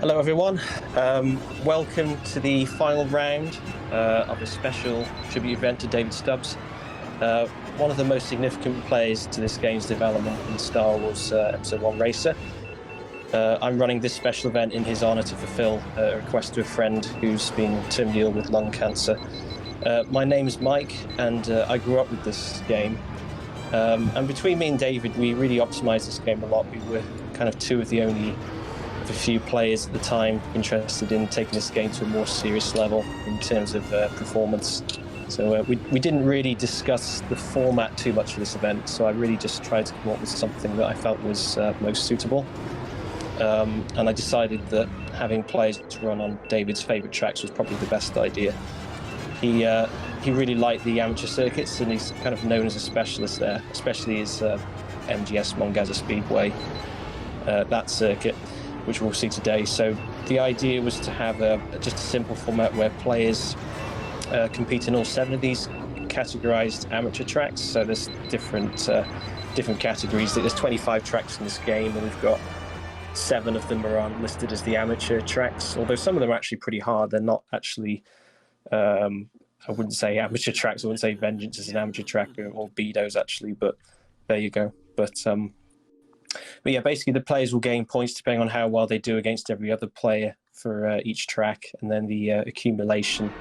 Hello everyone, welcome to the final round of a special tribute event to David Stubbs, one of the most significant players to this game's development in Star Wars Episode 1 Racer. I'm running this special event in his honour to fulfil a request to a friend who's been terminally ill with lung cancer. My name is Mike, and I grew up with this game. And between me and David, we really optimised this game a lot. We were kind of two of the only of a few players at the time interested in taking this game to a more serious level in terms of performance. So we didn't really discuss the format too much for this event, so I really just tried to come up with something that I felt was most suitable. And I decided that having players to run on David's favourite tracks was probably the best idea. He really liked the amateur circuits, and he's kind of known as a specialist there, especially his MGS Mon Gazza Speedway, that circuit, which we'll see today. So the idea was to have just a simple format where players compete in all 7 of these categorized amateur tracks. So there's different categories. There's 25 tracks in this game, and we've got 7 of them are listed as the amateur tracks, although some of them are actually pretty hard. They're not actually, I wouldn't say amateur tracks. I wouldn't say Vengeance is an amateur track, or Beedo's actually, but there you go. But yeah, basically the players will gain points depending on how well they do against every other player for each track, and then the accumulation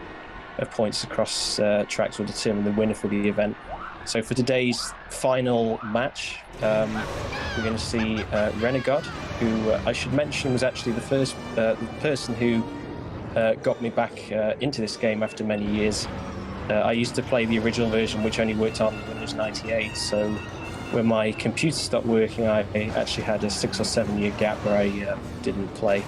of points across tracks will determine the winner for the event. So for today's final match, we're going to see Renegawd, who I should mention was actually the first person who got me back into this game after many years. I used to play the original version, which only worked on Windows 98, so when my computer stopped working, I actually had a 6 or 7 year gap where I didn't play.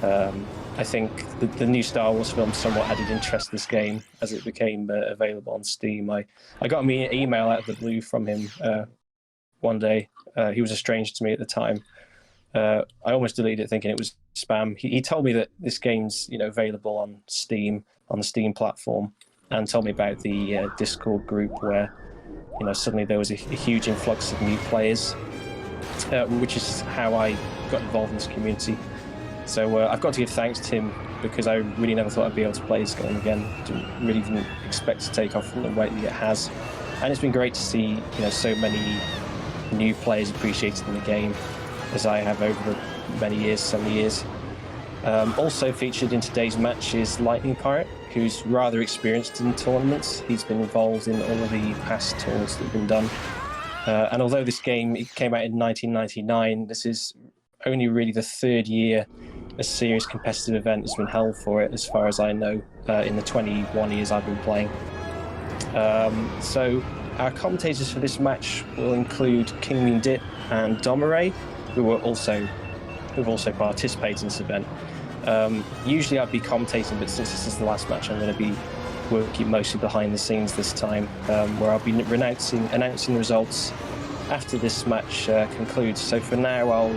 I think the new Star Wars film somewhat added interest to this game as it became available on Steam. I got an email out of the blue from him one day. He was a stranger to me at the time. I almost deleted it thinking it was spam. He told me that this game's available on Steam, on the Steam platform, and told me about the Discord group where suddenly there was a huge influx of new players, which is how I got involved in this community. So I've got to give thanks to him, because I really never thought I'd be able to play this game again. Didn't even expect to take off the way that it has. And it's been great to see so many new players appreciated in the game, as I have over the many years, so many years. Also featured in today's match is LightningPirate, who's rather experienced in tournaments. He's been involved in all of the past tours that have been done. And although this game came out in 1999, this is only really the 3rd year a serious competitive event has been held for it, as far as I know, in the 21 years I've been playing. So our commentators for this match will include kingbeandip and Domirae, who've also participated in this event. Usually I'd be commentating, but since this is the last match, I'm going to be working mostly behind the scenes this time, where I'll be announcing the results after this match concludes. So for now, I'll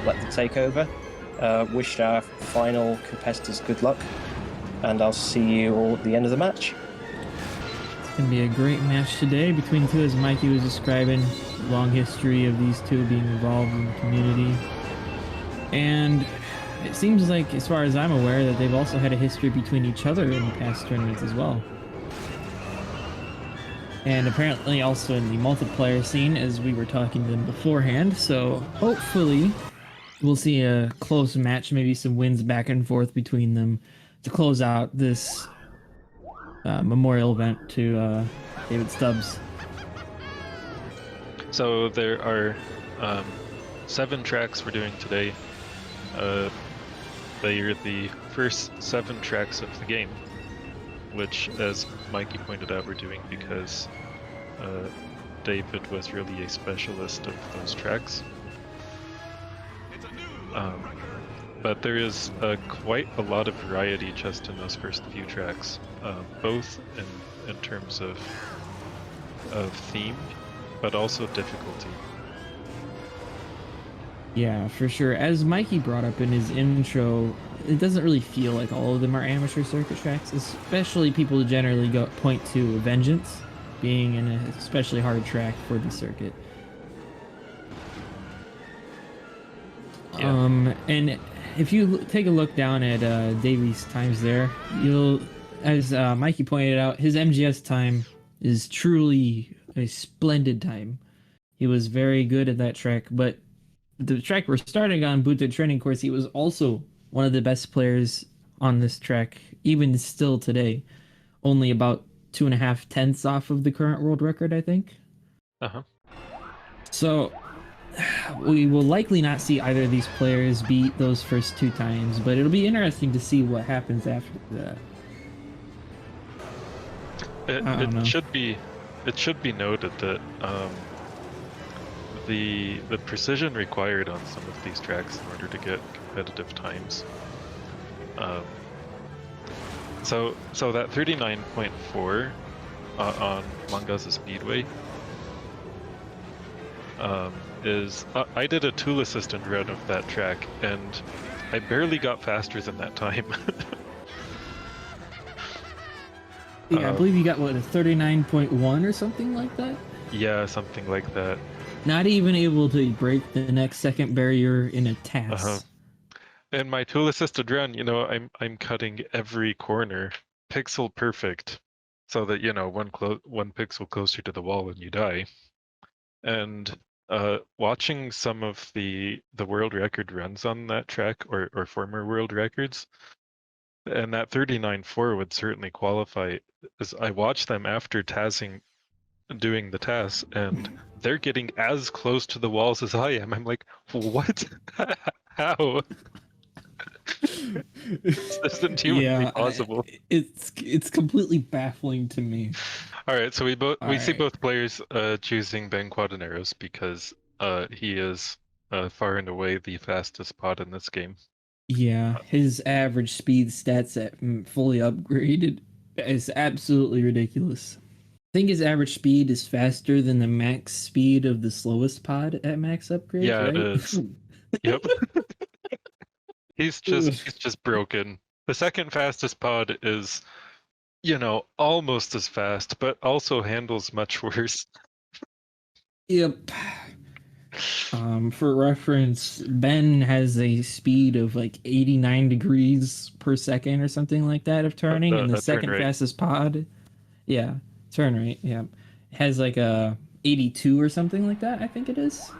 let the takeover. Wish our final competitors good luck, and I'll see you all at the end of the match. It's going to be a great match today between the two, as Mikey was describing. Long history of these two being involved in the community. And it seems like, as far as I'm aware, that they've also had a history between each other in past tournaments as well. And apparently also in the multiplayer scene, as we were talking to them beforehand. So hopefully we'll see a close match, maybe some wins back and forth between them to close out this memorial event to David Stubbs. So there are 7 tracks we're doing today. They are the first 7 tracks of the game, which, as Mikey pointed out, we're doing because David was really a specialist of those tracks. But there is quite a lot of variety just in those first few tracks, both in terms of theme, but also difficulty. Yeah, for sure. As Mikey brought up in his intro, it doesn't really feel like all of them are amateur circuit tracks, especially people generally point to Vengeance being an especially hard track for the circuit. Yeah. And if you take a look down at Davy's times there, you'll, as Mikey pointed out, his MGS time is truly a splendid time. He was very good at that track, but the track we're starting on, Boonta Training Course, he was also one of the best players on this track, even still today. Only about 2.5 tenths off of the current world record, I think. Uh-huh. So we will likely not see either of these players beat those first 2 times, but it'll be interesting to see what happens after that. It should be noted that the precision required on some of these tracks in order to get competitive times. So that 39.4 on Mon Gazza Speedway is I did a tool assistant run of that track and I barely got faster than that time. Yeah, I believe you got, what, a 39.1 or something like that? Yeah, something like that. Not even able to break the next second barrier in a task. In my tool assisted run, I'm cutting every corner pixel perfect so that, one pixel closer to the wall and you die. And watching some of the world record runs on that track or former world records, and that 39.4 would certainly qualify, as I watched them after doing the tasks, and they're getting as close to the walls as I am. I'm like, what? How? This isn't humanly possible. It's completely baffling to me. All right, so we see both players choosing Ben Quadinaros because he is far and away the fastest pod in this game. Yeah, his average speed stats at fully upgraded is absolutely ridiculous. I think his average speed is faster than the max speed of the slowest pod at max upgrade. Yeah, right? it is. Yep. He's just broken. The second fastest pod is, almost as fast, but also handles much worse. Yep. For reference, Ben has a speed of like 89 degrees per second or something like that of turning, and the second fastest pod, turn rate, has like a 82 or something like that, I think it is.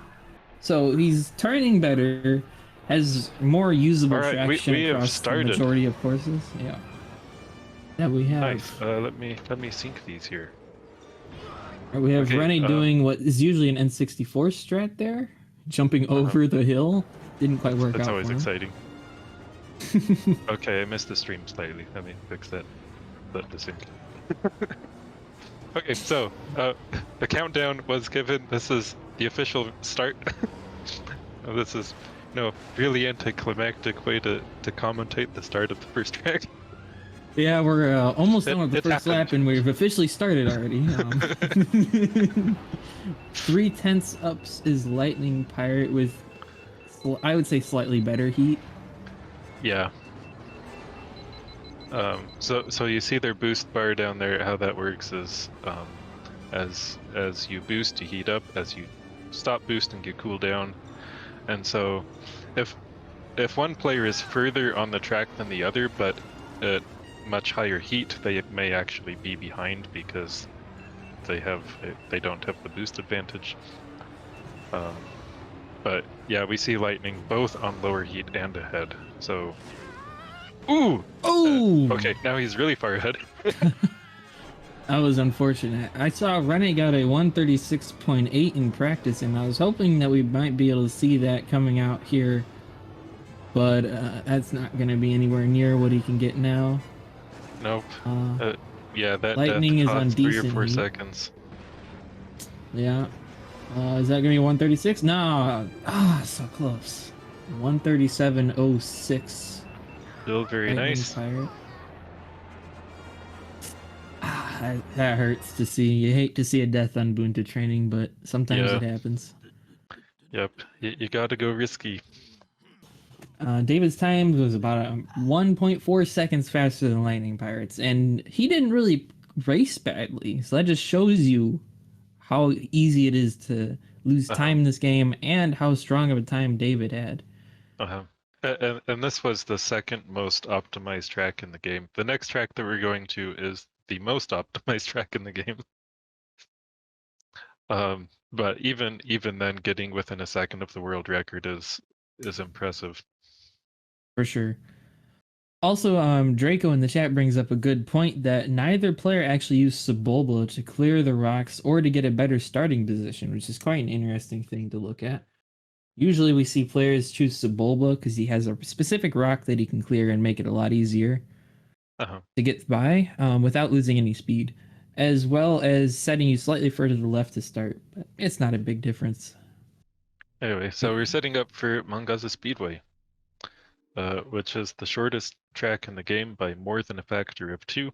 So he's turning better, has more usable traction across the majority of courses. Yeah, we have. Nice. Let me sync these here. We have Rennie doing what is usually an N64 strat there, jumping over the hill. Didn't quite work out. That's always for him. exciting. Okay, I missed the stream slightly. Let me fix that. The sync. Okay, so the countdown was given. This is the official start. This is really anticlimactic way to commentate the start of the first track. Yeah, we're almost done with the first lap, and we've officially started already. 3 tenths ups is LightningPirate with, I would say, slightly better heat. Yeah. So you see their boost bar down there. How that works is, as you boost, you heat up. As you stop boosting, you cool down. And so, if one player is further on the track than the other, but at much higher heat, they may actually be behind because they don't have the boost advantage. But yeah, we see Lightning both on lower heat and ahead. So, ooh! Okay, now he's really far ahead. That was unfortunate. I saw Renegawd a 136.8 in practice, and I was hoping that we might be able to see that coming out here. But that's not going to be anywhere near what he can get now. Nope. Yeah, that Lightning is on 3 or decent 4 heat. seconds. Yeah. Is that going to be 136? No. So close. 137.06. Still very nice. That hurts to see. You hate to see a death on Boonta training, but sometimes it happens. Yep. You gotta go risky. David's time was about 1.4 seconds faster than LightningPirate's, and he didn't really race badly. So that just shows you how easy it is to lose time in this game and how strong of a time David had. And this was the second most optimized track in the game. The next track that we're going to is the most optimized track in the game. But even then, getting within a second of the world record is impressive. For sure. Also, Draco in the chat brings up a good point that neither player actually used Sebulba to clear the rocks or to get a better starting position, which is quite an interesting thing to look at. Usually we see players choose Sebulba because he has a specific rock that he can clear and make it a lot easier to get by without losing any speed, as well as setting you slightly further to the left to start. But it's not a big difference. Anyway, so we're setting up for Mon Gazza Speedway, which is the shortest track in the game by more than a factor of 2.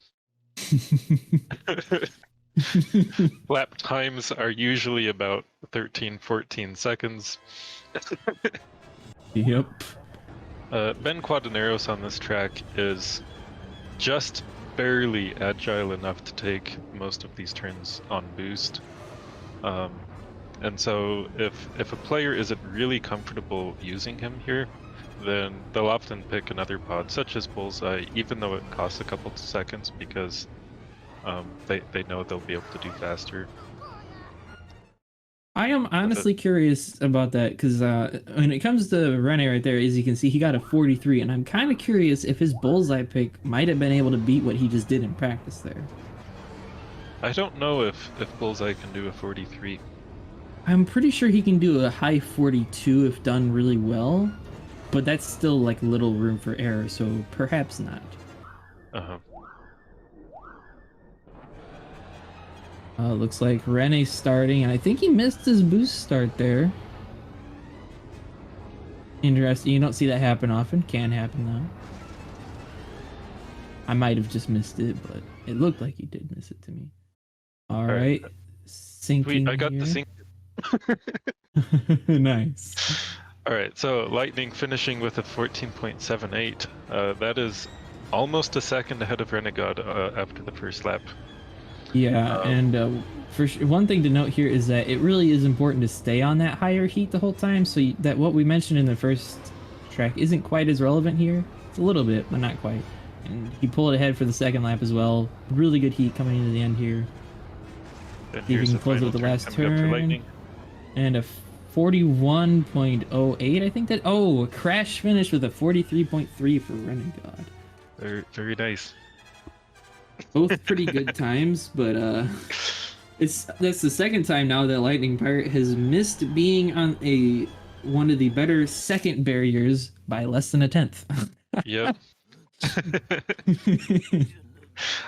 Lap times are usually about 13-14 seconds. Yep. Ben Quadraneros on this track is just barely agile enough to take most of these turns on boost. And so if a player isn't really comfortable using him here, then they'll often pick another pod, such as Bullseye, even though it costs a couple of seconds, because they know they'll be able to do faster. I am honestly curious about that, because when it comes to Rene right there, as you can see, he got a 43, and I'm kind of curious if his Bullseye pick might have been able to beat what he just did in practice there. I don't know if Bullseye can do a 43. I'm pretty sure he can do a high 42 if done really well, but that's still like little room for error, so perhaps not. Looks like Rene's starting, and I think he missed his boost start there. Interesting. You don't see that happen often. Can happen though. I might have just missed it, but it looked like he did miss it to me. All right. Sinking. I got the sink. Nice. All right, so Lightning finishing with a 14.78. That is almost a second ahead of Renegawd after the first lap. Yeah, and one thing to note here is that it really is important to stay on that higher heat the whole time, so that what we mentioned in the first track isn't quite as relevant here. It's a little bit, but not quite. And he pulled ahead for the second lap as well. Really good heat coming into the end here. And See if he can close with the last turn. And a 41.08, I think that. Oh, a crash finish with a 43.3 for Renegawd. Very, very nice. Both pretty good times, but that's the second time now that LightningPirate has missed being on one of the better second barriers by less than a tenth. Yep.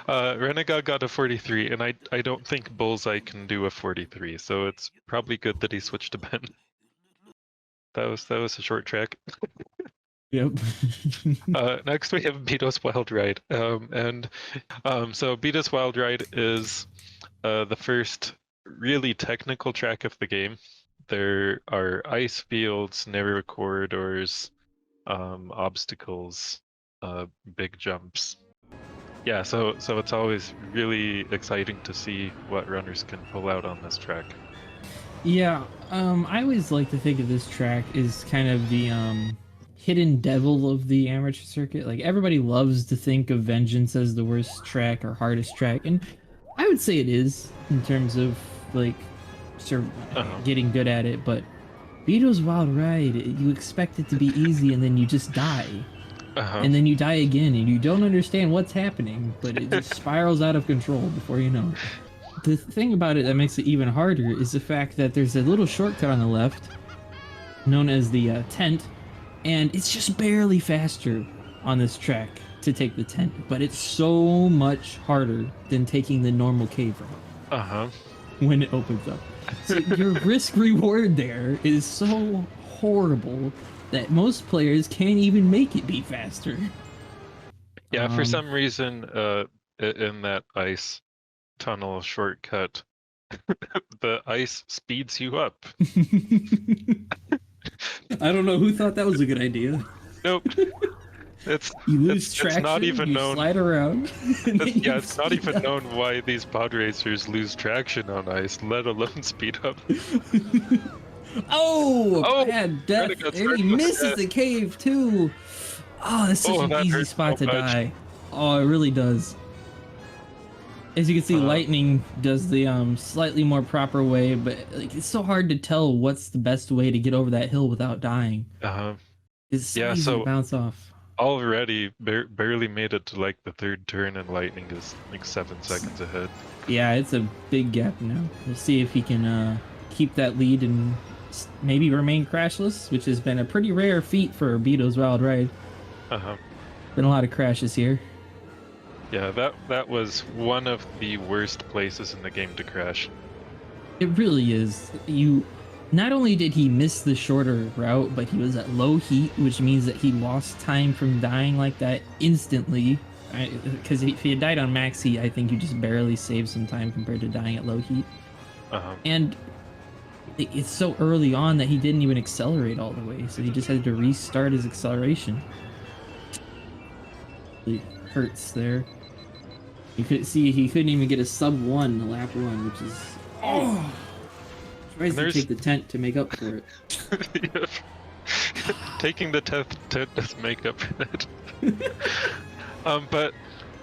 Renegawd got a 43, and I don't think Bullseye can do a 43, so it's probably good that he switched to Ben. That was a short track. Yep. Next we have Beedo's Wild Ride, so Beedo's Wild Ride is the first really technical track of the game. There are ice fields, narrow corridors, obstacles, big jumps. Yeah, so it's always really exciting to see what runners can pull out on this track. Yeah, I always like to think of this track as kind of the hidden devil of the amateur circuit. Like, everybody loves to think of Vengeance as the worst track or hardest track, and I would say it is in terms of like getting good at it. But Beedo's Wild Ride, you expect it to be easy, and then you just die. And then you die again, and you don't understand what's happening, but it just spirals out of control before you know it. The thing about it that makes it even harder is the fact that there's a little shortcut on the left, known as the tent, and it's just barely faster on this track to take the tent, but it's so much harder than taking the normal cave route. When it opens up. So your risk reward there is so horrible that most players can't even make it be faster. Yeah, for some reason, in that ice tunnel shortcut, the ice speeds you up. I don't know who thought that was a good idea. Nope. You lose traction, it's not even known. Slide around. It's not even known why these pod racers lose traction on ice, let alone speed up. Oh, Oh, bad death. Renegawd And started he with misses death. the cave too. Oh, that's such an that easy hurts spot so to much. die. Oh, it really does. As you can see, Lightning does the slightly more proper way, but like it's so hard to tell what's the best way to get over that hill without dying. It's so Yeah, easy to so bounce off. already barely made it to like the third turn, and Lightning is like 7 seconds ahead. Yeah, it's a big gap now. We'll see if he can keep that lead and maybe remain crashless, which has been a pretty rare feat for Beedo's Wild Ride. Been a lot of crashes here. Yeah, that was one of the worst places in the game to crash. It really is. Not only did he miss the shorter route, but he was at low heat, which means that he lost time from dying like that instantly. Because if he had died on max heat, I think you just barely saved some time compared to dying at low heat. And it's so early on that he didn't even accelerate all the way, so he just had to restart his acceleration. It hurts there. You could see he couldn't even get a sub 1 lap 1, which is tries to take the tent to make up for it. Taking the tent does make up for it.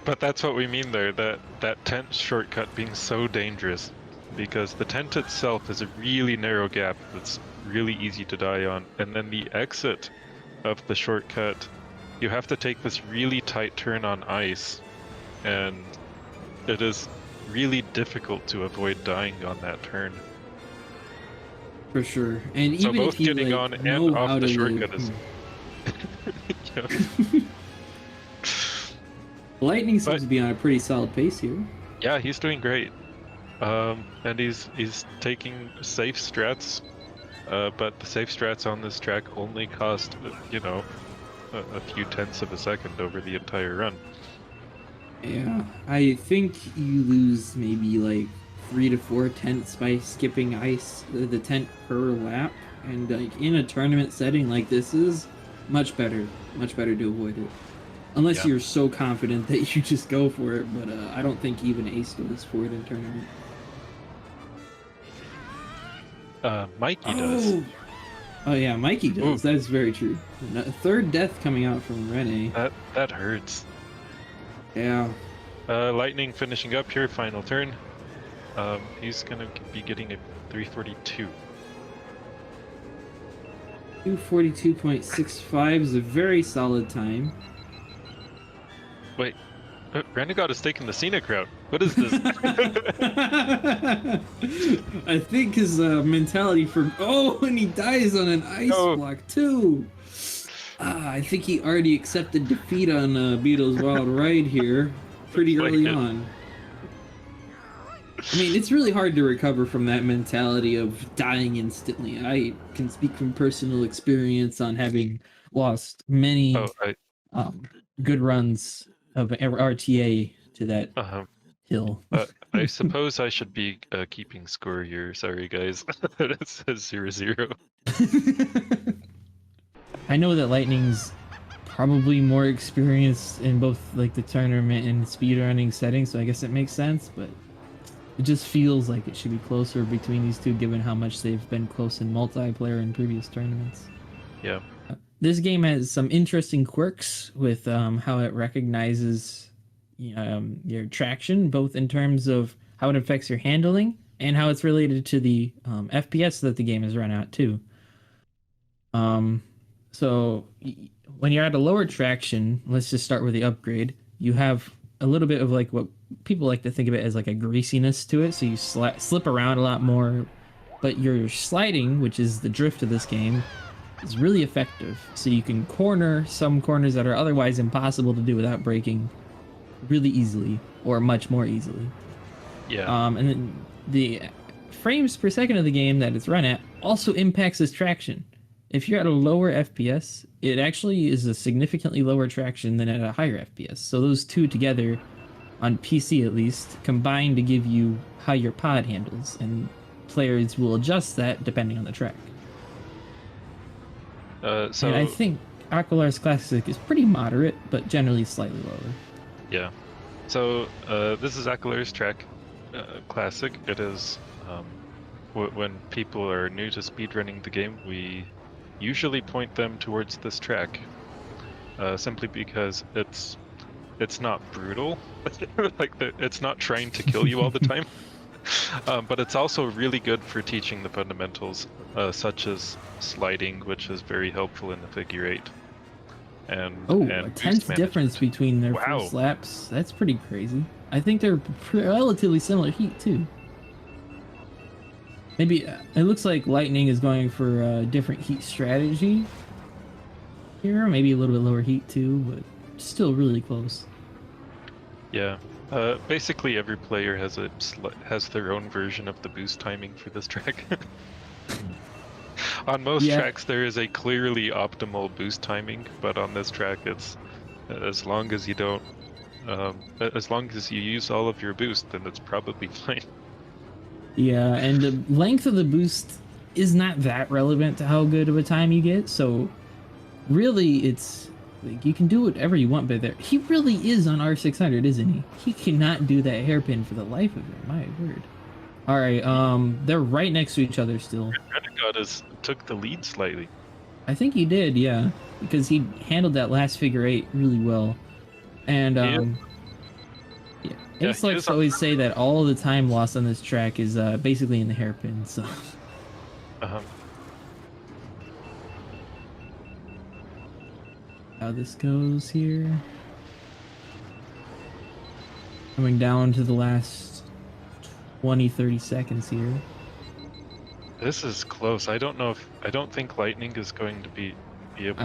But that's what we mean there, that tent shortcut being so dangerous, because the tent itself is a really narrow gap that's really easy to die on, and then the exit of the shortcut, you have to take this really tight turn on ice, and it is really difficult to avoid dying on that turn. For sure. And So even both if you getting on and off the shortcut is... Lightning seems to be on a pretty solid pace here. Yeah, he's doing great. And he's taking safe strats, but the safe strats on this track only cost, a few tenths of a second over the entire run. Yeah, I think you lose maybe like 3 to 4 tenths by skipping the tent per lap, and like in a tournament setting like this is much better to avoid it. Unless you're so confident that you just go for it, but I don't think even Ace goes for it in tournament. Mikey does. Oh yeah, Mikey does. Ooh. That's very true. A third death coming out from Rene. That hurts. Yeah. Lightning finishing up here, final turn. He's gonna be getting a 342. 242.65 is a very solid time. Wait, Renegawd is taking the scenic route. What is this? I think his mentality for... Oh, and he dies on an ice block too. I think he already accepted defeat on Beedo's Wild Ride here pretty early on. I mean, it's really hard to recover from that mentality of dying instantly. I can speak from personal experience on having lost many good runs of RTA to that hill. I suppose I should be keeping score here. Sorry, guys. It says 0-0. I know that Lightning's probably more experienced in both like the tournament and speedrunning settings, so I guess it makes sense, but it just feels like it should be closer between these two given how much they've been close in multiplayer in previous tournaments. Yeah. This game has some interesting quirks with how it recognizes your traction, both in terms of how it affects your handling and how it's related to the FPS that the game is run at too. So when you're at a lower traction, let's just start with the upgrade, you have a little bit of like what people like to think of it as like a greasiness to it, so you slip around a lot more, but your sliding, which is the drift of this game, is really effective. So you can corner some corners that are otherwise impossible to do without braking really easily, or much more easily. Yeah. And then the frames per second of the game that it's run at also impacts this traction. If you're at a lower FPS, it actually is a significantly lower traction than at a higher FPS. So those two together, on PC at least, combine to give you how your pod handles, and players will adjust that depending on the track. And I think Aquilaris Classic is pretty moderate, but generally slightly lower. Yeah. So this is Aquilaris track Classic. It is when people are new to speedrunning the game, we usually point them towards this track, simply because it's not brutal, like it's not trying to kill you all the time, but it's also really good for teaching the fundamentals, such as sliding, which is very helpful in the figure eight. And a tenth difference between their first laps. That's pretty crazy. I think they're relatively similar heat too. Maybe it looks like Lightning is going for a different heat strategy here. Maybe a little bit lower heat too, but still really close. Yeah. Basically, every player has their own version of the boost timing for this track. On most tracks, there is a clearly optimal boost timing, but on this track, it's as long as you don't, as long as you use all of your boost, then it's probably fine. Yeah, and the length of the boost is not that relevant to how good of a time you get. So, really, it's like you can do whatever you want. But he really is on R600, isn't he? He cannot do that hairpin for the life of him. My word. All right, they're right next to each other still. Renegawd took the lead slightly. I think he did, yeah, because he handled that last figure eight really well. And Ace likes to always say that all the time lost on this track is basically in the hairpin. So. How this goes here. Coming down to the last 20-30 seconds here. This is close. I don't think Lightning is going to be able to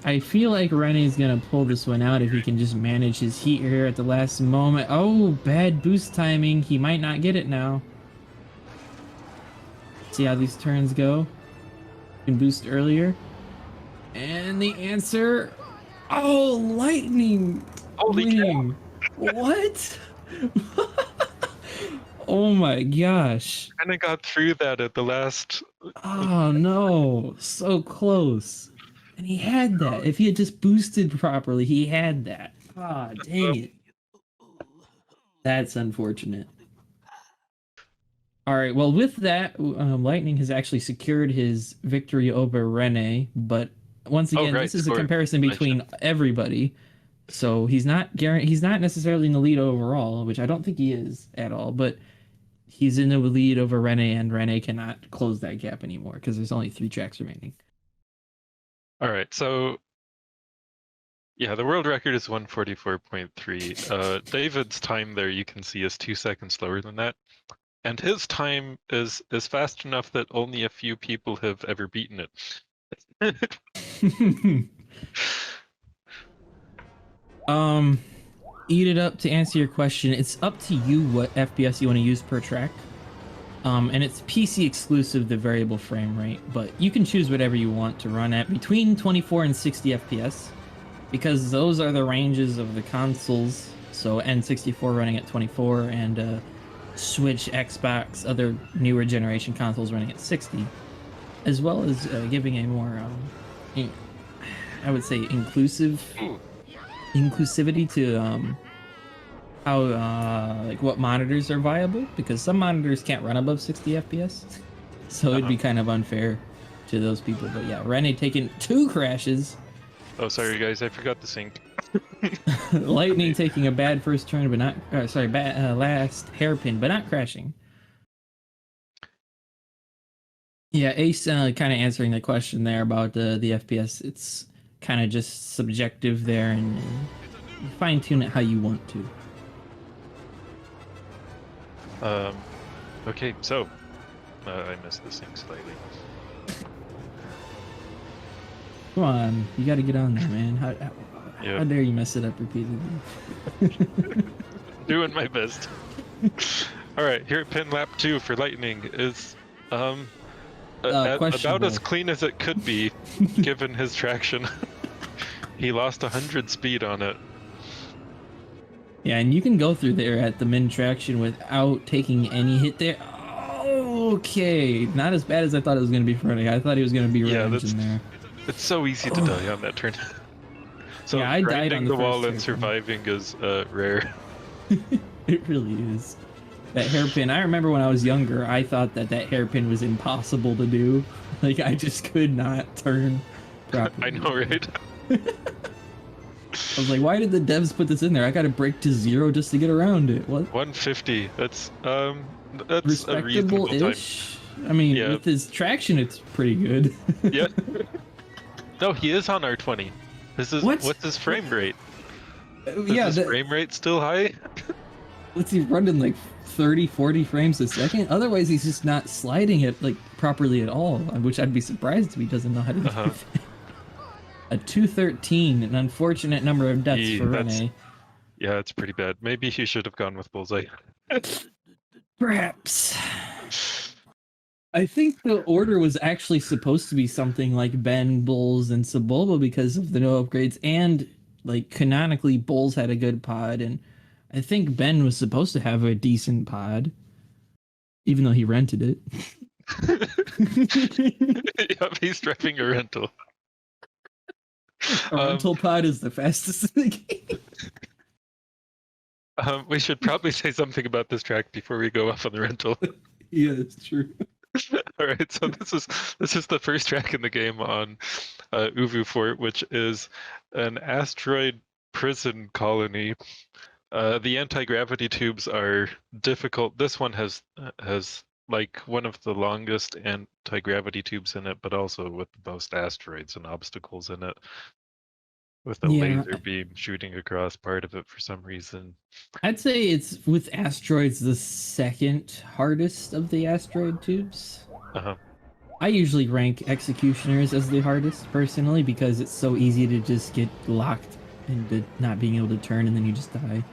I feel like Rene's gonna pull this one out if he can just manage his heat here at the last moment. Oh, bad boost timing. He might not get it now. See how these turns go? You can boost earlier. And the answer, oh, Lightning. Holy cow. What? Oh my gosh. Renegawd threw that at the last. Oh no, so close. And he had that. If he had just boosted properly, he had that. Ah, dang it. That's unfortunate. All right, well, with that, Lightning has actually secured his victory over Rene, but once again, this is a comparison between everybody. So he's not necessarily in the lead overall, which I don't think he is at all, but he's in the lead over Rene, and Rene cannot close that gap anymore because there's only 3 tracks remaining. All right, so yeah, the world record is 144.3. David's time there, you can see, is 2 seconds slower than that, and his time is fast enough that only a few people have ever beaten it. Eat it up. To answer your question, it's up to you what FPS you want to use per track. And it's PC exclusive, the variable frame rate, but you can choose whatever you want to run at between 24 and 60 FPS, because those are the ranges of the consoles. So N64 running at 24 and Switch, Xbox, other newer generation consoles running at 60, as well as giving a more, I would say, inclusivity to how like what monitors are viable, because some monitors can't run above 60 FPS, so it'd be kind of unfair to those people. But yeah, Rene taking 2 crashes. Oh, sorry guys, I forgot to sync. Lightning taking a bad first turn, but not bad last hairpin, but not crashing. Yeah, Ace kind of answering the question there about the FPS. It's kind of just subjective there, and fine tune it how you want to. Okay, so I missed this thing slightly. Come on, you got to get on there, man. How dare you mess it up repeatedly? Doing my best. All right, here at pin lap 2 for Lightning is about as clean as it could be, given his traction. He lost 100 speed on it. Yeah, and you can go through there at the min traction without taking any hit there. Okay, not as bad as I thought it was going to be for Renegawd. I thought he was going to be in there. It's so easy to die on that turn. So yeah, I died on the wall and surviving is rare. It really is. That hairpin, I remember when I was younger, I thought that hairpin was impossible to do. Like, I just could not turn properly. I know, right? I was like, why did the devs put this in there? I gotta break to 0 just to get around it. What? 150. That's a reasonable time. Respectable-ish? I mean, Yeah. with his traction, it's pretty good. Yeah. No, he is on R20. What's his frame rate? Is his frame rate still high? What's he running, like 30, 40 frames a second? Otherwise, he's just not sliding it like properly at all, which I'd be surprised if he doesn't know how to do that. A 213, an unfortunate number of deaths for Rene. Yeah, it's pretty bad. Maybe he should have gone with Bullseye. Perhaps. I think the order was actually supposed to be something like Ben, Bulls, and Sebulba because of the no upgrades, and like canonically Bulls had a good pod, and I think Ben was supposed to have a decent pod, even though he rented it. Yep, he's driving a rental. A rental pod is the fastest in the game. We should probably say something about this track before we go off on the rental. Yeah, it's true. All right, so this is the first track in the game on Uvu Fort, which is an asteroid prison colony. The anti-gravity tubes are difficult. This one has like one of the longest anti-gravity tubes in it, but also with the most asteroids and obstacles in it. With a laser beam shooting across part of it for some reason. I'd say it's, with asteroids, the second hardest of the asteroid tubes. I usually rank executioners as the hardest, personally, because it's so easy to just get locked into not being able to turn and then you just die.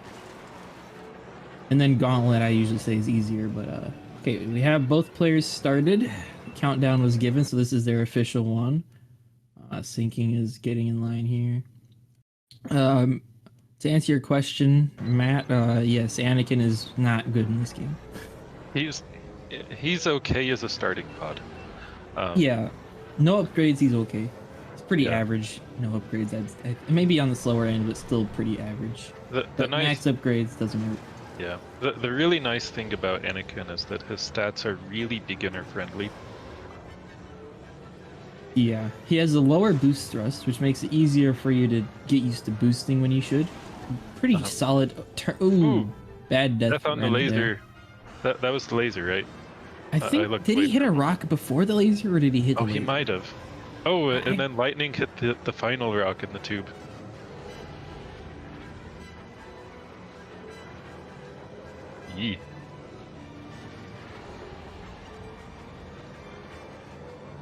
And then Gauntlet I usually say is easier, but okay, we have both players started. The countdown was given, so this is their official one. Syncing is getting in line here. To answer your question, Matt, yes, Anakin is not good in this game. He's okay as a starting pod. Yeah, no upgrades, he's okay. It's pretty average. No upgrades, maybe on the slower end, but still pretty average. The max upgrades doesn't work. Yeah, the really nice thing about Anakin is that his stats are really beginner friendly. Yeah, he has a lower boost thrust, which makes it easier for you to get used to boosting when you should. Pretty solid. Ooh, bad death. Death on the laser. That was the laser, right? I think, did he hit a rock before the laser, or did he hit the laser? He might have. Oh, and then lightning hit the final rock in the tube. Yee.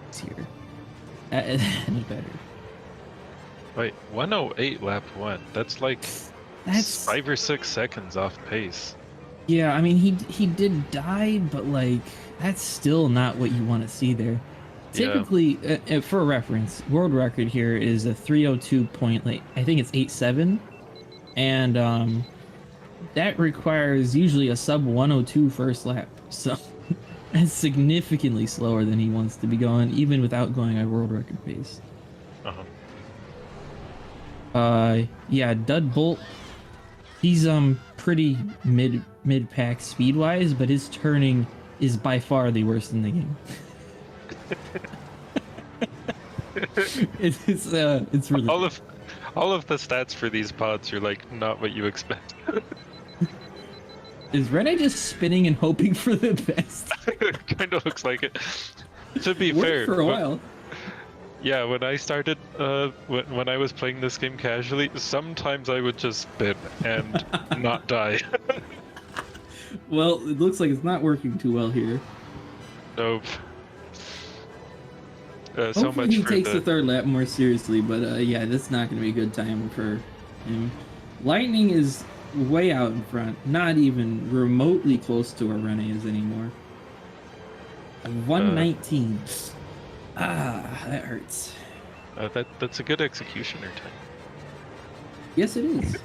It's here. Any better. Wait, 108 lap 1. That's like 5 or 6 seconds off pace. Yeah, I mean, he did die, but like, that's still not what you want to see there. Typically, for reference, world record here is a 302 point, like, I think it's 8.7. And that requires usually a sub 102 first lap. So that's significantly slower than he wants to be going, even without going at world record pace. Yeah, Dud Bolt, he's pretty mid pack speed wise, but his turning is by far the worst in the game. It's really all of the stats for these pods are like not what you expect. Is Rene just spinning and hoping for the best? Kind of looks like it. To be Worked fair, for a while. Yeah, when I started, when I was playing this game casually, sometimes I would just spin and not die. Well, it looks like it's not working too well here. Nope. So Hopefully much he for takes the third lap more seriously, but yeah, that's not going to be a good time for him. Lightning is way out in front, not even remotely close to where Rene is anymore. 119. That hurts. That's a good executioner time. Yes, it is.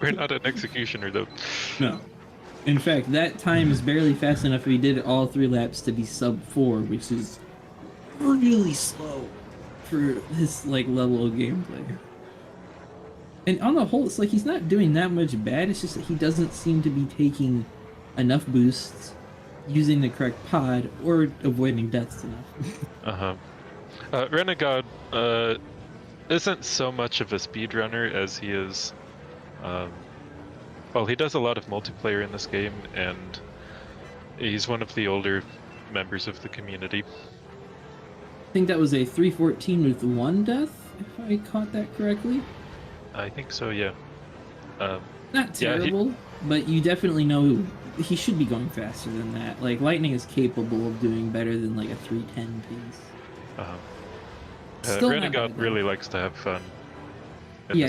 We're not an executioner though. No. In fact, that time is barely fast enough if he did all 3 laps to be sub 4, which is really slow for this like level of gameplay. And on the whole, it's like he's not doing that much bad. It's just that he doesn't seem to be taking enough boosts, using the correct pod, or avoiding deaths enough. Renegawd isn't so much of a speedrunner as he is. Well, he does a lot of multiplayer in this game, and he's one of the older members of the community. I think that was a 314 with 1 death, if I caught that correctly. I think so, yeah. Not terrible, but you definitely know he should be going faster than that. Like, Lightning is capable of doing better than like a 310 pace. Renegawd really likes to have fun. Yeah,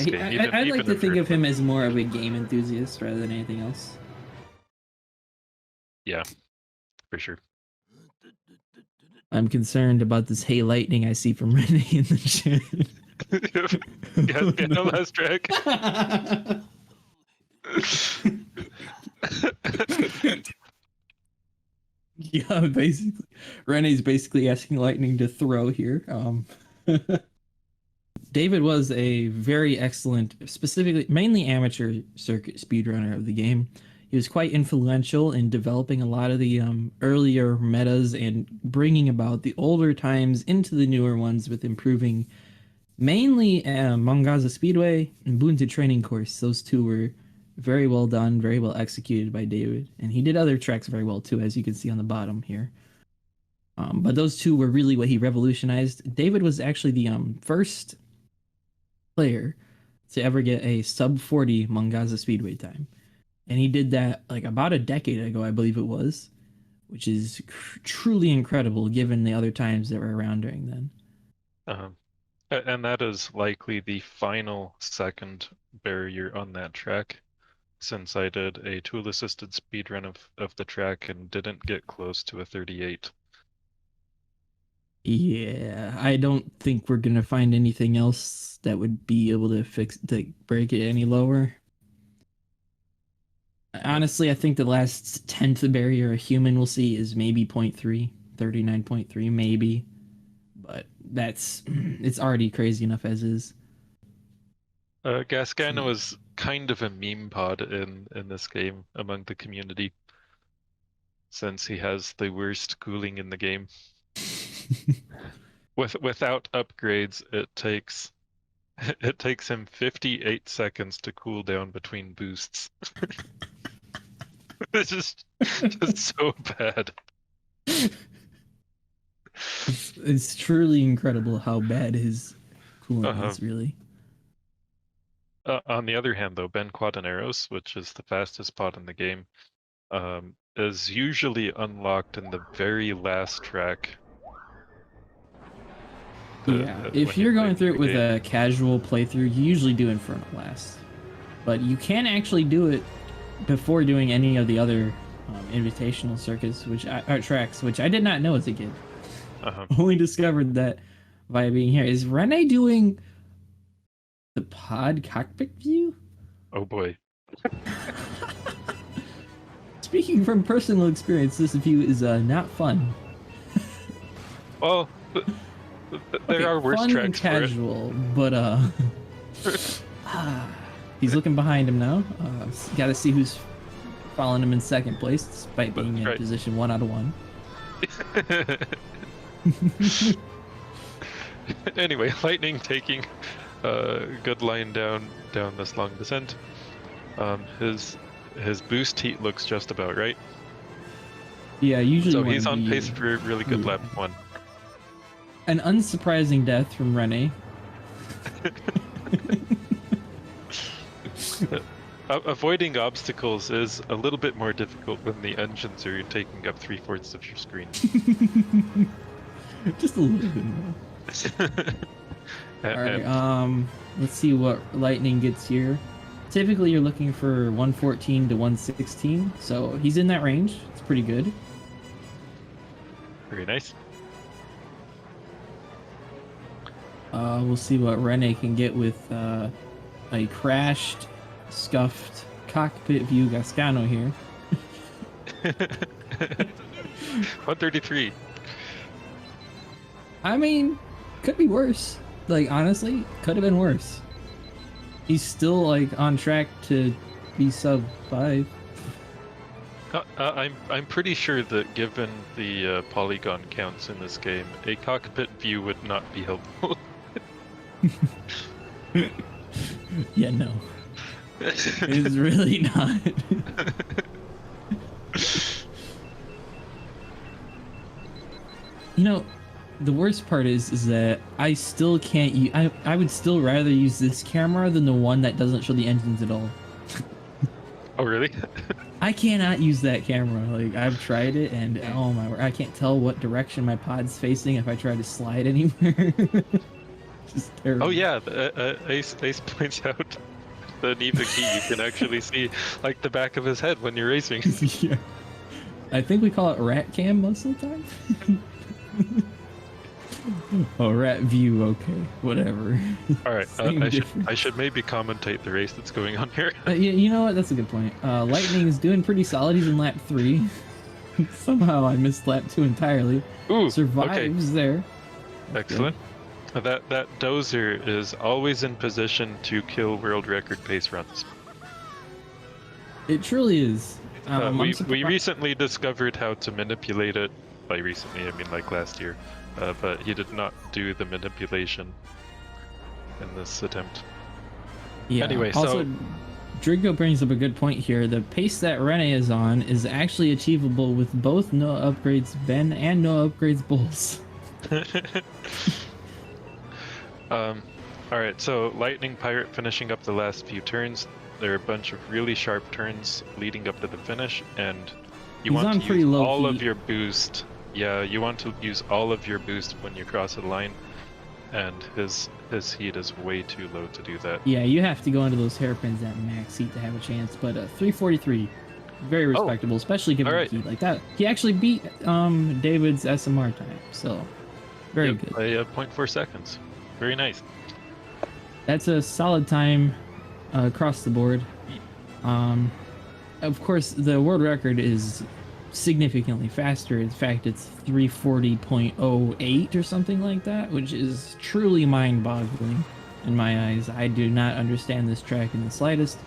I'd like to think of him as more of a game enthusiast rather than anything else. Yeah, for sure. I'm concerned about this "Hey Lightning" I see from Renee in the chat. No last track. Yeah, basically, Renee's basically asking Lightning to throw here. David was a very excellent, specifically mainly amateur circuit speedrunner of the game. He was quite influential in developing a lot of the earlier metas and bringing about the older times into the newer ones with improving mainly Mon Gazza Speedway and Boonta Training Course. Those two were very well done, very well executed by David. And he did other tracks very well too, as you can see on the bottom here. But those two were really what he revolutionized. David was actually the first player to ever get a sub 40 Mon Gazza Speedway time. And he did that like about a decade ago, I believe it was, which is truly incredible given the other times that were around during then. And that is likely the final second barrier on that track, since I did a tool-assisted speedrun of the track and didn't get close to a 38. Yeah, I don't think we're gonna find anything else that would be able to break it any lower. Honestly, I think the last 10th barrier a human will see is maybe 0.3, 39.3 maybe. But it's already crazy enough as is. Gascano is kind of a meme pod in this game among the community, since he has the worst cooling in the game. Without upgrades, it takes him 58 seconds to cool down between boosts. It's just so bad. It's truly incredible how bad his cooling is, really. On the other hand, though, Ben Quadaneros, which is the fastest pod in the game, is usually unlocked in the very last track. Yeah, if you're going through it with a casual playthrough, you usually do Inferno last. But you can actually do it before doing any of the other invitational circuits, tracks, which I did not know as a kid. Only discovered that via being here. Is Renee doing the pod cockpit view? Oh boy. Speaking from personal experience, this view is not fun. Well, there are worse fun tracks and casual, but he's looking behind him now. Got to see who's following him in second place, despite being in position 1 out of 1. Anyway, Lightning taking a good line down this long descent. His boost heat looks just about right. Yeah, usually. So he's on pace for a really good lap 1. An unsurprising death from Renee. Avoiding obstacles is a little bit more difficult when the engines are taking up 3/4 of your screen. Just a little bit more. Alright, let's see what Lightning gets here. Typically you're looking for 114 to 116, so he's in that range. It's pretty good. Very nice. We'll see what Renee can get with a crashed, scuffed cockpit view Gascano here. 133. I mean, could be worse. Like, honestly, could have been worse. He's still like on track to be sub 5. I'm pretty sure that given the polygon counts in this game, a cockpit view would not be helpful. Yeah, no. It's really not. You know, the worst part is that I still can't I would still rather use this camera than the one that doesn't show the engines at all. Oh, really? I cannot use that camera. Like, I've tried it, and oh my word, I can't tell what direction my pod's facing if I try to slide anywhere. Just terrible. Oh yeah, Ace points out that Neva Key you can actually see like the back of his head when you're racing. Yeah. I think we call it rat cam most of the time. Oh, rat view, okay, whatever. Alright, I should maybe commentate the race that's going on here. You know what, that's a good point. Lightning is doing pretty solid. He's in lap 3. Somehow I missed lap 2 entirely. Ooh, Survives there. Excellent. That dozer is always in position to kill world record pace runs. It truly is. We recently discovered how to manipulate it. By recently, I mean like last year. But he did not do the manipulation in this attempt. Yeah. Anyway, also, so Drigo brings up a good point here. The pace that Rene is on is actually achievable with both no upgrades Ben and no upgrades Bulls. Alright, so LightningPirate finishing up the last few turns. There are a bunch of really sharp turns leading up to the finish, and you want to use all of your boost. Yeah, you want to use all of your boost when you cross the line, and his heat is way too low to do that. Yeah, you have to go into those hairpins at max heat to have a chance, but 343, very respectable, especially given the heat like that. He actually beat David's SMR time, so very good. By 0.4 seconds. Very nice. That's a solid time across the board. Of course, the world record is significantly faster. In fact, it's 340.08 or something like that, which is truly mind-boggling in my eyes. I do not understand this track in the slightest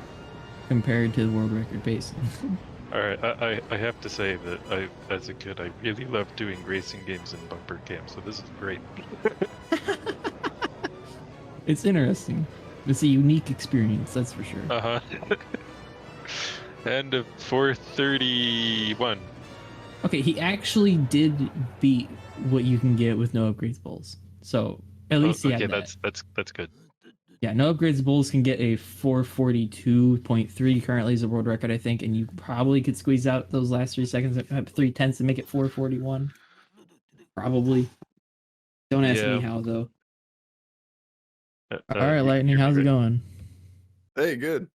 compared to the world record pacing. Alright, I have to say that as a kid, I really loved doing racing games in bumper cam, so this is great. It's interesting. It's a unique experience, that's for sure. Uh-huh. And 431. Okay, he actually did beat what you can get with no upgrades Bulls. So at least he had that. That's good. Yeah, no upgrades Bulls can get a 442.3 currently is a world record, I think, and you probably could squeeze out those last 3 seconds at 3/10 to make it 441. Probably. Don't ask me how though. All right, Lightning, how's it going? Hey, good.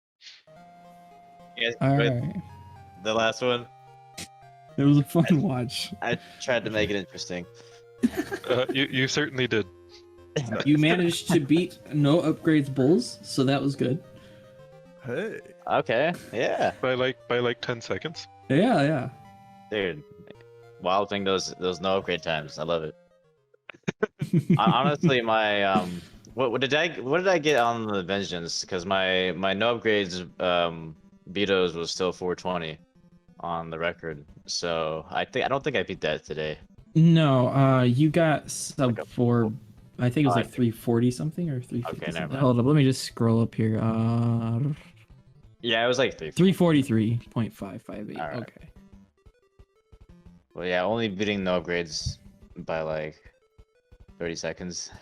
Yeah, All right. the last one. It was a fun watch. I tried to make it interesting. You certainly did. You managed to beat no upgrades Bulls, so that was good. Hey. Okay, yeah. By like 10 seconds. Yeah. Dude, wild thing those no upgrade times. I love it. Honestly, my what did I get on the Vengeance? Because my no upgrades Beedos was still 420 on the record. So I don't think I beat that today. No, you got sub 4. I think it was like 340 something or 350. Okay, never mind. Hold up, let me just scroll up here. Yeah, it was like 340. 343.558. All right. Okay. Well, yeah, only beating no upgrades by like 30 seconds.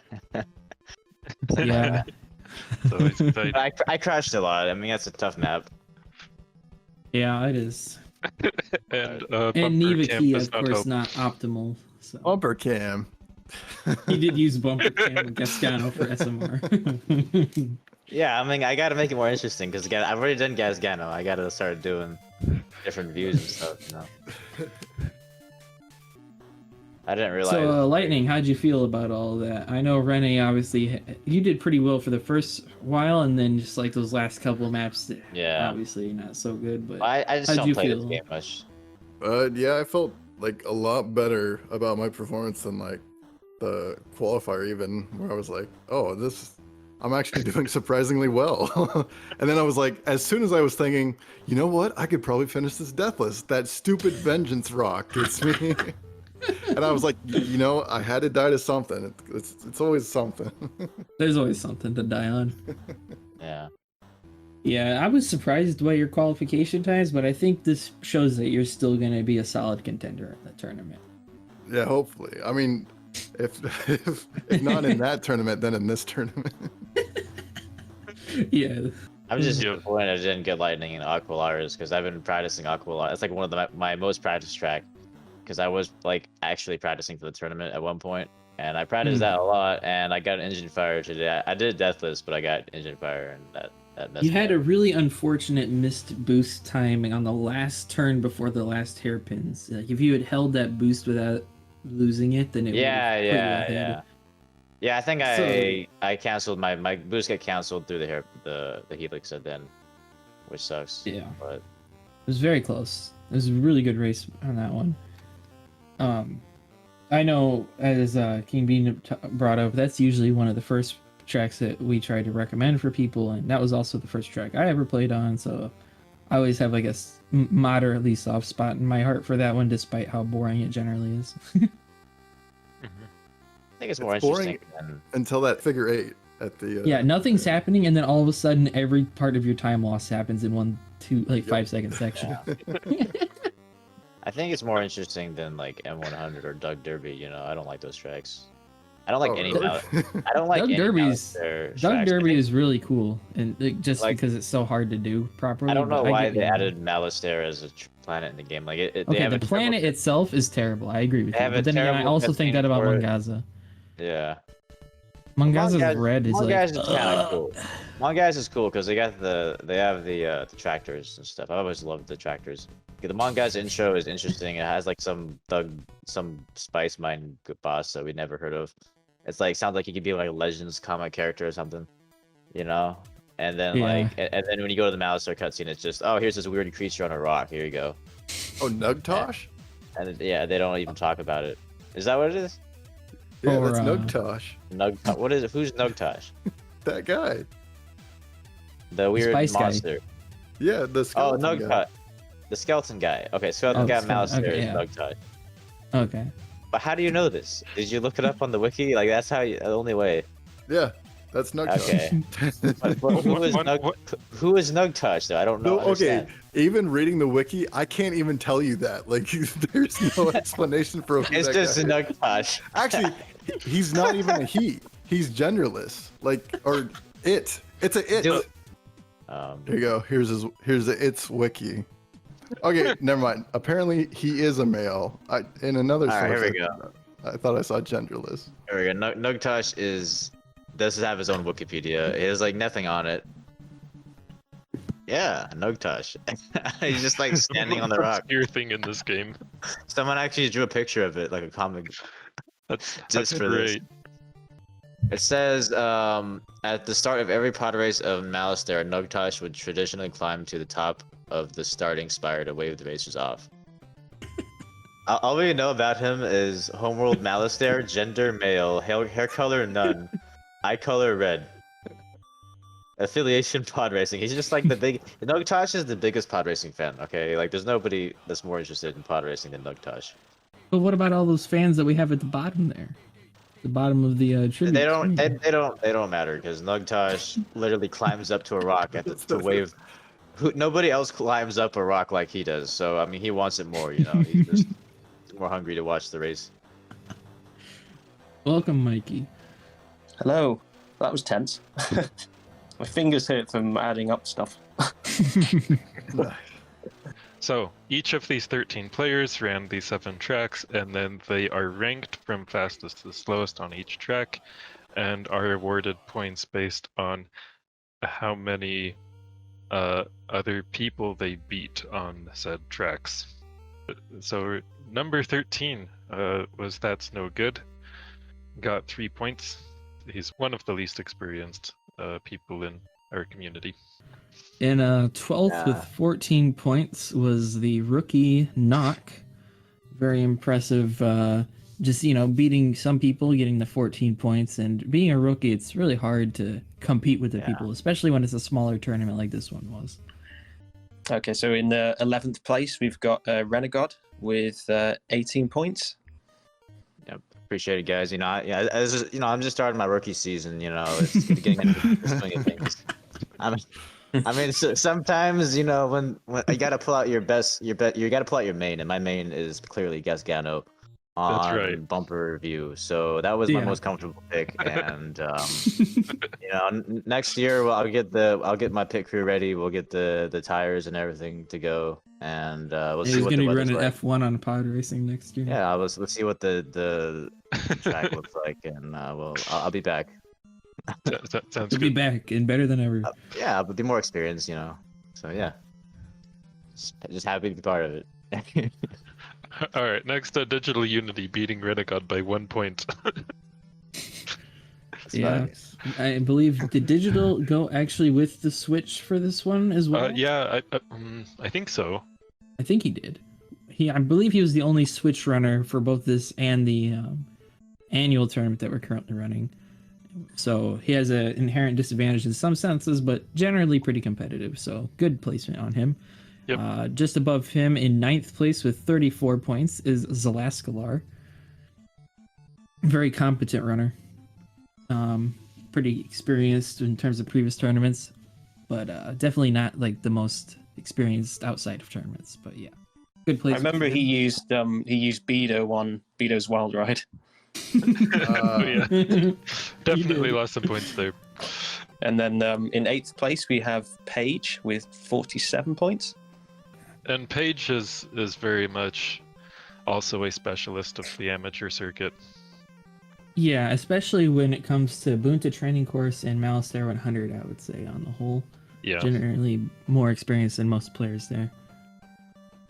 Yeah. So it's exciting. I crashed a lot. I mean, that's a tough map. Yeah, it is. And And Neva cam Key, does of not course, help. not optimal. So Bumper cam. he did use bumper cam with Gasgano for SMR. Yeah, I mean, I gotta make it more interesting because I've already done Gasgano. I gotta start doing different views and stuff. You know. I didn't realize. So, Lightning, how'd you feel about all that? I know Rene, obviously, you did pretty well for the first while, and then just like those last couple of maps, Yeah. Obviously not so good. But I just how'd don't you play feel? this game much. Yeah, I felt like a lot better about my performance than like the qualifier even, where I was like, oh, I'm actually doing surprisingly well. And then I was like, as soon as I was thinking, you know what? I could probably finish this deathless. That stupid vengeance rock gets me. And I was like, you know, I had to die to something. It's always something. There's always something to die on. Yeah. Yeah, I was surprised by your qualification times, but I think this shows that you're still going to be a solid contender in the tournament. Yeah, hopefully. I mean, if not in that tournament, then in this tournament. Yeah. I'm just disappointed I didn't get Lightning in Aquilaris because I've been practicing Aquilaris. It's like one of my most practiced track because I was like actually practicing for the tournament at one point, and I practiced that a lot, and I got an engine fire today. I did deathless, but I got engine fire, and that messed You me had up. a really unfortunate missed boost timing on the last turn before the last hairpins. Like if you had held that boost without losing it, then it would have put you ahead. Yeah, I think I canceled my boost got canceled through the helix at the end, which sucks. Yeah. But It was very close. It was a really good race on that one. I know, as King beandip brought up, that's usually one of the first tracks that we try to recommend for people, and that was also the first track I ever played on, so I always have like a moderately soft spot in my heart for that one, despite how boring it generally is. I think it's more boring interesting than until that figure 8 at the. Yeah, nothing's happening, and then all of a sudden, every part of your time loss happens in 5 second section. I think it's more interesting than like M100 or Doug Derby. You know, I don't like those tracks. I don't like any. really? I don't like Doug any Derby's Malastare Doug tracks. Derby is really cool, and just Like- because it's so hard to do properly. I don't know but why get they you. added Malastare as a planet in the game. Like they Okay, have the a planet terrible- itself is terrible. I agree with They you. have a But then again, I terrible also think that cutscene about for Mon it. Gazza. Yeah. Mon Mon Gazza's Gazza- red is Mon like. Gazza is kind of cool. Mon Gazza is cool because they have the tractors and stuff. I always loved the tractors. The Mon Gazza intro is interesting. It has like some spice mine boss that we never heard of. It's like sounds like he could be like a Legends comic character or something, you know. And then Yeah. and then when you go to the Malastare cutscene, it's just here's this weird creature on a rock. Here you go. Oh, Nugtosh? And yeah, they don't even talk about it. Is that what it is? Yeah, Or, that's uh, Nugtosh. What is it? Who's Nugtosh? That guy. The weird spice guy. monster. Yeah, the Oh, skeleton guy. Nugtosh. The skeleton guy. Okay, skeleton guy Malastare okay, is yeah. Nugtosh. Okay. But how do you know this? Did you look it up on the wiki? Like that's the only way. Yeah, that's Nugtosh. Okay. But who is Nugtosh though? I don't know. No, okay. Even reading the wiki, I can't even tell you that. Like, there's no explanation for who It's that just guy is. Nugtosh. Actually, he's not even a he. He's genderless. Like, or it. It's a it. Dude. Here you go. Here's the it's wiki. Okay, never mind. Apparently, he is a male. In another All right, source, here we go. I thought I saw genderless. There we go. Nugtosh does have his own Wikipedia. It has like nothing on it. Yeah, Nugtosh. He's just like standing on the rock. Obscure thing in this game. Someone actually drew a picture of it, like a comic. That's Just for this. great. It says, at the start of every pod race of Malastare, Nugtosh would traditionally climb to the top of the starting spire to wave the racers off. All we know about him is homeworld Malastare, gender male, hair color none, eye color red. Affiliation pod racing. He's just like Nugtosh is the biggest pod racing fan, okay? Like there's nobody that's more interested in pod racing than Nugtosh. But what about all those fans that we have at the bottom there? The bottom of the tribute. They don't screen. matter because Nugtosh literally climbs up to a rock to wave. Nobody else climbs up a rock like he does. So I mean, he wants it more. You know, he's just more hungry to watch the race. Welcome, Mikey. Hello. That was tense. My fingers hurt from adding up stuff. So each of these 13 players ran these 7 tracks, and then they are ranked from fastest to slowest on each track, and are awarded points based on how many other people they beat on said tracks. So number 13 was That's No Good. Got 3 points. He's one of the least experienced people in our community. In 12th with 14 points was the rookie Knock. Very impressive just beating some people, getting the 14 points, and being a rookie, it's really hard to compete with the people, especially when it's a smaller tournament like this one was. Okay, so in 11th place, we've got Renegawd with 18 points. Yep, appreciate it, guys. I'm just starting my rookie season. It's getting into the swing of things. Sometimes when you gotta pull out your best, you gotta pull out your main, and my main is clearly Gasgano on bumper view. So that was my most comfortable pick, and next year I'll get my pit crew ready. We'll get the tires and everything to go, and we'll see what the weather's like. He's gonna be running F1 on pod racing next year. Yeah, let's see what the track looks like, and I'll be back. That sounds good. Be back and better than ever. Yeah, but be more experienced, So yeah, just happy to be part of it. All right, next, Digital Unity beating Renegawd by 1 point. Nice. I believe did Digital go actually with the Switch for this one as well? I think so. I think he did. I believe he was the only Switch runner for both this and the annual tournament that we're currently running. So he has an inherent disadvantage in some senses, but generally pretty competitive. So good placement on him. Yep. Just above him in 9th place with 34 points is Zalaskalar. Very competent runner. Pretty experienced in terms of previous tournaments, but definitely not like the most experienced outside of tournaments. But yeah, good place. I remember he used Beedo on Beedo's Wild Ride. Definitely lost some points there. And then in 8th place we have Paige with 47 points. And Paige is very much also a specialist of the amateur circuit. Yeah, especially when it comes to Boonta training course and Malastare 100, I would say on the whole. Yeah. Generally more experienced than most players there.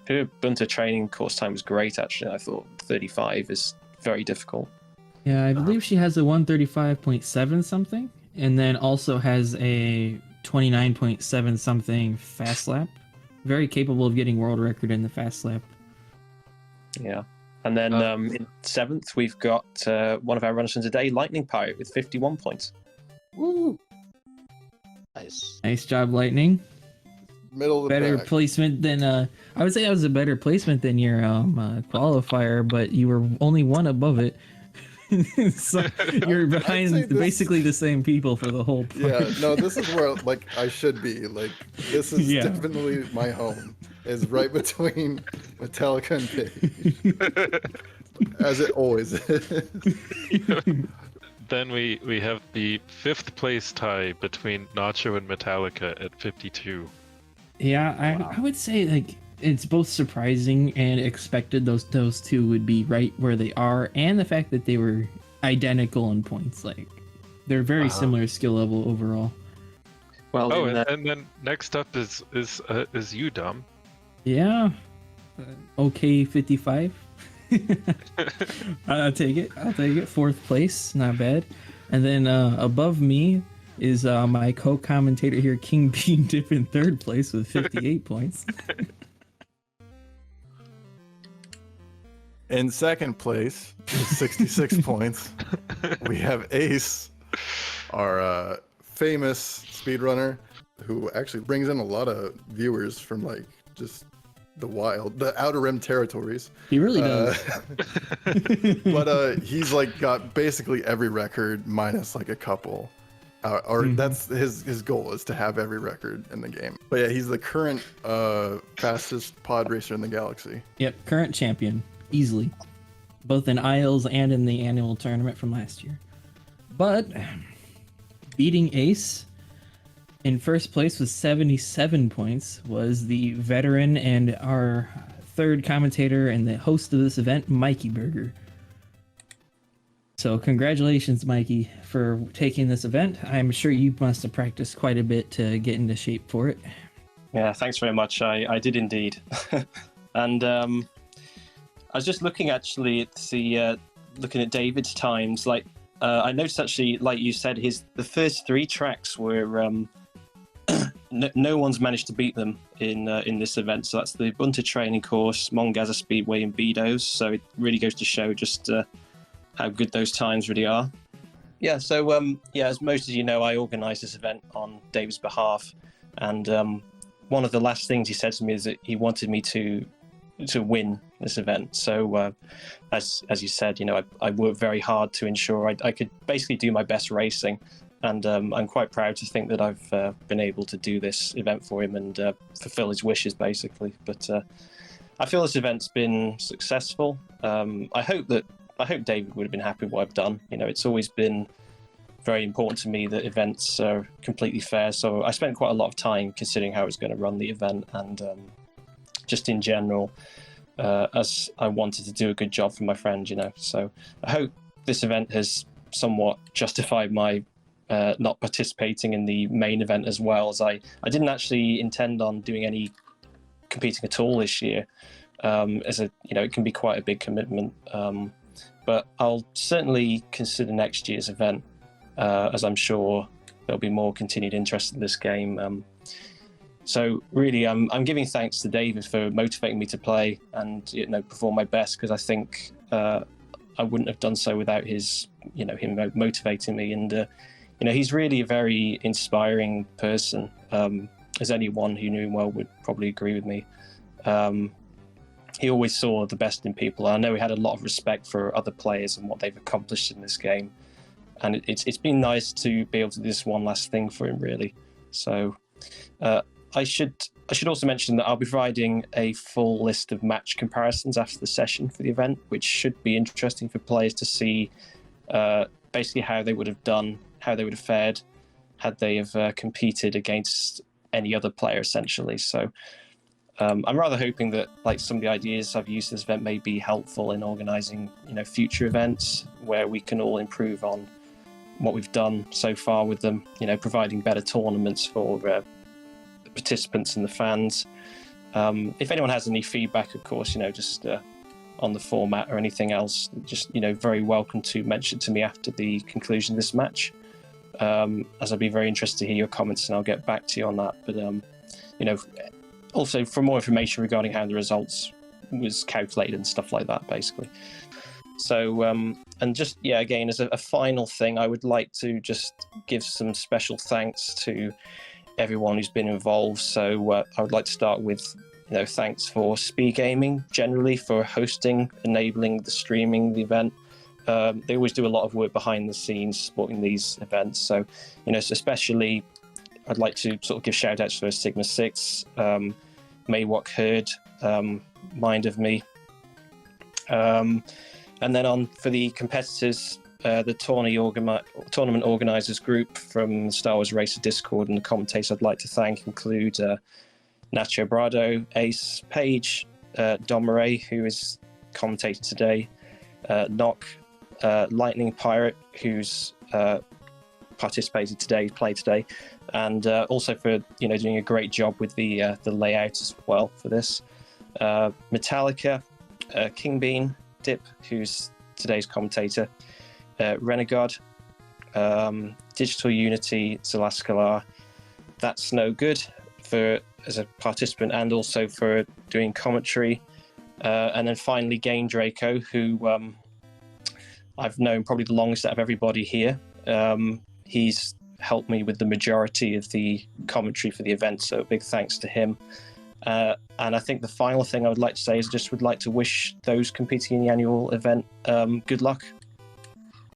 Her Boonta training course time was great, actually. I thought 35 is very difficult. Yeah, I believe she has a 135.7 something, and then also has a 29.7 something fast lap. Very capable of getting world record in the fast lap. Yeah. And then in 7th, we've got one of our runners from today, LightningPirate, with 51 points. Woo! Nice. Nice job, Lightning. Middle of the better pack. Placement than I would say that was a better placement than your qualifier, but you were only one above it. So you're behind basically the same people for the whole part. Yeah, no, this is where I should be. This is definitely my home. Is right between Metallica and Paige, as it always is. Then we have the 5th place tie between Nacho and Metallica at 52. Yeah, I would say it's both surprising and expected those two would be right where they are, and the fact that they were identical in points. They're very similar skill level overall. Well, and then next up is you, Dom. Yeah. Okay, 55. I'll take it. 4th place, not bad. And then above me is my co-commentator here, kingbeandip, in 3rd place with 58 points. In 2nd place, with 66 points, we have Ace, our famous speedrunner, who actually brings in a lot of viewers from just the outer rim territories. He really does. But he's got basically every record minus a couple. That's his goal, is to have every record in the game. But yeah, he's the current fastest pod racer in the galaxy. Yep, current champion, easily, both in Isles and in the annual tournament from last year. But beating Ace in 1st place with 77 points was the veteran and our 3rd commentator and the host of this event, Mikeyburger. So congratulations, Mikey, for taking this event. I'm sure you must have practiced quite a bit to get into shape for it. Yeah, thanks very much. I did indeed. And I was just looking actually at looking at David's times. I noticed actually, like you said, the first 3 tracks were no one's managed to beat them in this event. So that's the Boonta training course, Mon Gazza Speedway, and Beedo's. So it really goes to show just how good those times really are. Yeah. So as most of you know, I organised this event on David's behalf, and one of the last things he said to me is that he wanted me to win this event. So as you said, I worked very hard to ensure I could basically do my best racing. And I'm quite proud to think that I've been able to do this event for him and fulfill his wishes, basically. But I feel this event's been successful. I hope David would have been happy with what I've done. It's always been very important to me that events are completely fair. So I spent quite a lot of time considering how I was going to run the event, and just in general, as I wanted to do a good job for my friend. So I hope this event has somewhat justified my not participating in the main event, as well as I didn't actually intend on doing any competing at all this year, as it can be quite a big commitment, but I'll certainly consider next year's event, as I'm sure there'll be more continued interest in this game. So really, I'm giving thanks to David for motivating me to play and perform my best, because I think I wouldn't have done so without his him motivating me. And he's really a very inspiring person, as anyone who knew him well would probably agree with me. He always saw the best in people. I know he had a lot of respect for other players and what they've accomplished in this game. And it's been nice to be able to do this one last thing for him, really. So I should also mention that I'll be providing a full list of match comparisons after the session for the event, which should be interesting for players to see basically how they would have done, how they would have fared had they have competed against any other player, essentially. So I'm rather hoping that some of the ideas I've used this event may be helpful in organising future events where we can all improve on what we've done so far with them, providing better tournaments for participants and the fans. If anyone has any feedback, of course, just on the format or anything else, just very welcome to mention to me after the conclusion of this match, as I'd be very interested to hear your comments, and I'll get back to you on that. But also for more information regarding how the results was calculated and stuff like that, basically. So and just again, as a final thing, I would like to just give some special thanks to everyone who's been involved. So I would like to start with thanks for Speed Gaming generally for hosting, enabling the streaming the event. They always do a lot of work behind the scenes supporting these events. So especially I'd like to sort of give shout outs for Sigma 6, Maywalk Herd, Mind of Me, and then for the competitors, the tournament organisers group from the Star Wars Racer Discord and the commentators I'd like to thank include Nacho Brado, Ace, Paige, Domirae, who is commentated today, Nock, LightningPirate, who's participated today, played today, and also for doing a great job with the layout as well for this. Metallica, kingbeandip, who's today's commentator, Renegawd, Digital Unity, Zalaskalar, That's No Good as a participant and also for doing commentary, and then finally Game Draco, who I've known probably the longest out of everybody here. He's helped me with the majority of the commentary for the event, so a big thanks to him. And I think the final thing I would like to say is just would like to wish those competing in the annual event good luck